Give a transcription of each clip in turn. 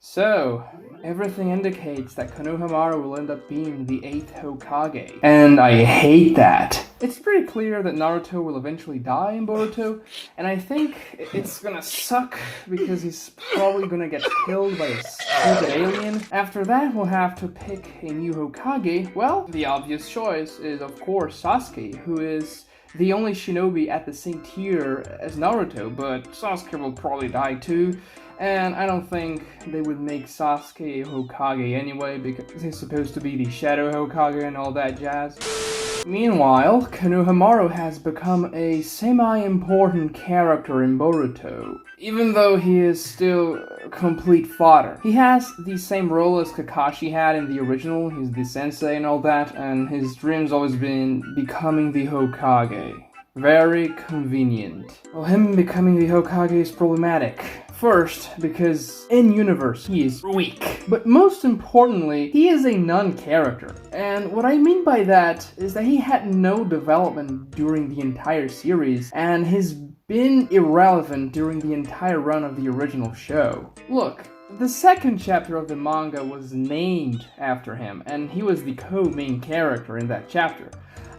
So, everything indicates that Konohamaru will end up being the 8th Hokage. And I hate that. It's pretty clear that Naruto will eventually die in Boruto, and I think it's gonna suck because he's probably gonna get killed by a stupid alien. After that, we'll have to pick a new Hokage. Well, the obvious choice is of course Sasuke, who is the only shinobi at the same tier as Naruto, but Sasuke will probably die too. And I don't think they would make Sasuke a Hokage anyway, because he's supposed to be the Shadow Hokage and all that jazz. Meanwhile, Konohamaru has become a semi-important character in Boruto, even though he is still complete fodder. He has the same role as Kakashi had in the original, he's the sensei and all that, and his dream's always been becoming the Hokage. Very convenient. Well, him becoming the Hokage is problematic. First, because in-universe he is weak. But most importantly, he is a non-character. And what I mean by that is that he had no development during the entire series, and he's been irrelevant during the entire run of the original show. Look, the second chapter of the manga was named after him, and he was the co-main character in that chapter.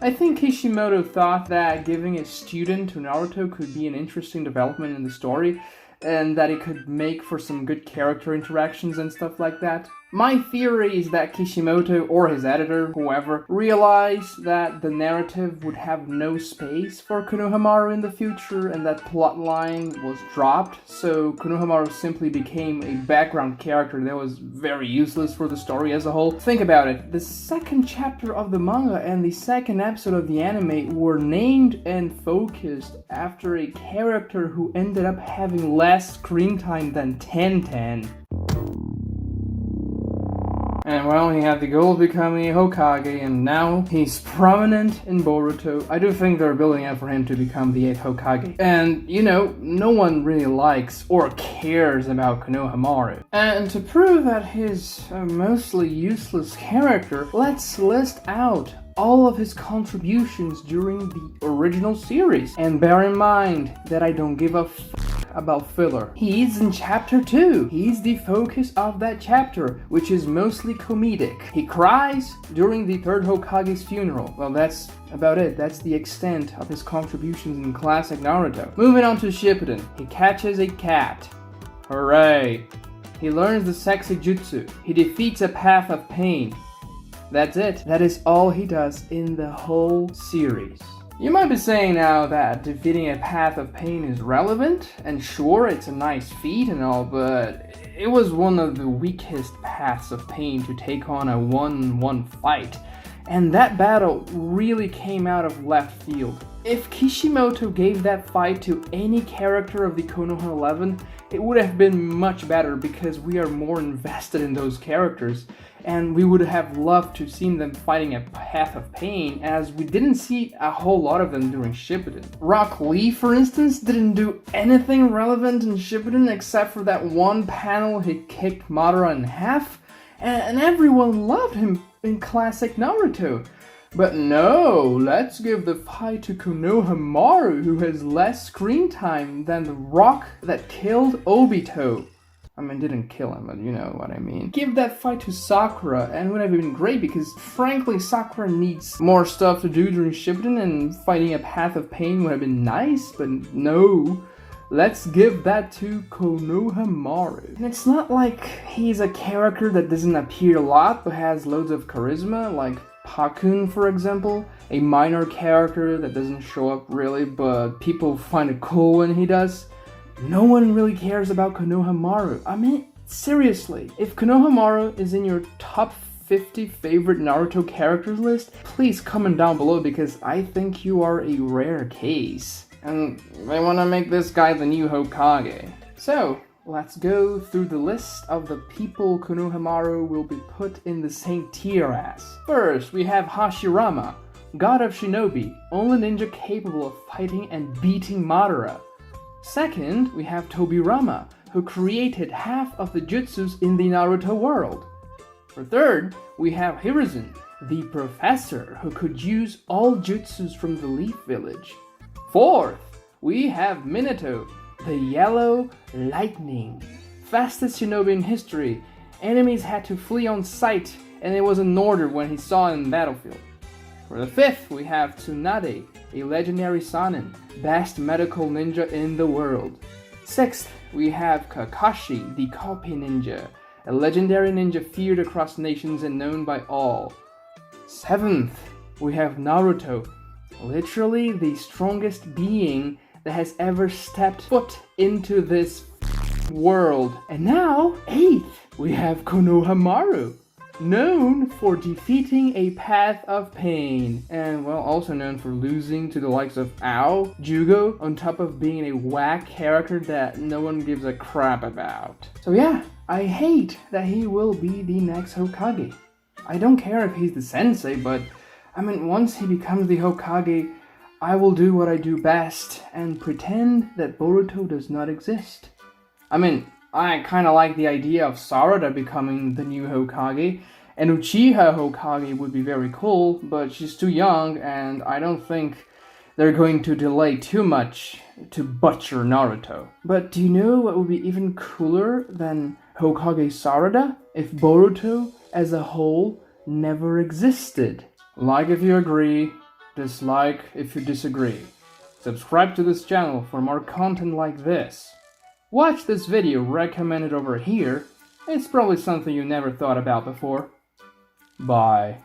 I think Kishimoto thought that giving a student to Naruto could be an interesting development in the story, and that it could make for some good character interactions and stuff like that. My theory is that Kishimoto, or his editor, whoever, realized that the narrative would have no space for Konohamaru in the future and that plotline was dropped, so Konohamaru simply became a background character that was very useless for the story as a whole. Think about it, the second chapter of the manga and the second episode of the anime were named and focused after a character who ended up having less screen time than Tenten. And well, he had the goal of becoming a Hokage, and now he's prominent in Boruto. I do think they're building up for him to become the 8th Hokage. And, you know, no one really likes or cares about Konohamaru. And to prove that he's a mostly useless character, let's list out all of his contributions during the original series. And bear in mind that I don't give a about filler. He's in chapter 2. He's the focus of that chapter, which is mostly comedic. He cries during the 3rd Hokage's funeral. Well, that's about it. That's the extent of his contributions in classic Naruto. Moving on to Shippuden. He catches a cat. Hooray. He learns the sexy jutsu. He defeats a path of pain. That's it. That is all he does in the whole series. You might be saying now that defeating a path of pain is relevant, and sure, it's a nice feat and all, but it was one of the weakest paths of pain to take on a 1-on-1 fight, and that battle really came out of left field. If Kishimoto gave that fight to any character of the Konoha 11, it would have been much better because we are more invested in those characters, and we would have loved to see them fighting a path of pain, as we didn't see a whole lot of them during Shippuden. Rock Lee, for instance, didn't do anything relevant in Shippuden except for that one panel he kicked Madara in half, and everyone loved him in classic Naruto. But no, let's give the fight to Konohamaru, who has less screen time than the rock that killed Obito. I mean, didn't kill him, but you know what I mean. Give that fight to Sakura, and it would have been great because, frankly, Sakura needs more stuff to do during Shippuden, and fighting a path of pain would have been nice, but no. Let's give that to Konohamaru. And it's not like he's a character that doesn't appear a lot, but has loads of charisma, like Pakun, for example, a minor character that doesn't show up really, but people find it cool when he does. No one really cares about Konohamaru. I mean, seriously, if Konohamaru is in your top 50 favorite Naruto characters list, please comment down below because I think you are a rare case. And they want to make this guy the new Hokage. So, let's go through the list of the people Konohamaru will be put in the same tier as. First, we have Hashirama, god of shinobi, only ninja capable of fighting and beating Madara. Second, we have Tobirama, who created half of the jutsus in the Naruto world. For third, we have Hiruzen, the professor who could use all jutsus from the Leaf Village. Fourth, we have Minato, the Yellow Lightning. fastest shinobi in history. Enemies had to flee on sight, and it was an order when he saw it in the battlefield. For the 5th, we have Tsunade, a legendary Sanin, best medical ninja in the world. 6th, we have Kakashi, the copy ninja, a legendary ninja feared across nations and known by all. 7th, we have Naruto, literally the strongest being that has ever stepped foot into this world. And now, 8th, we have Konohamaru, known for defeating a path of pain, and well, also known for losing to the likes of Ao, Jugo, on top of being a whack character that no one gives a crap about. So yeah, I hate that he will be the next Hokage. I don't care if he's the sensei, but I mean, once he becomes the Hokage, I will do what I do best and pretend that Boruto does not exist. I mean, I kinda like the idea of Sarada becoming the new Hokage, and Uchiha Hokage would be very cool, but she's too young, and I don't think they're going to delay too much to butcher Naruto. But do you know what would be even cooler than Hokage Sarada? If Boruto as a whole never existed. Like if you agree, dislike if you disagree. Subscribe to this channel for more content like this. Watch this video recommended over here. It's probably something you never thought about before. Bye.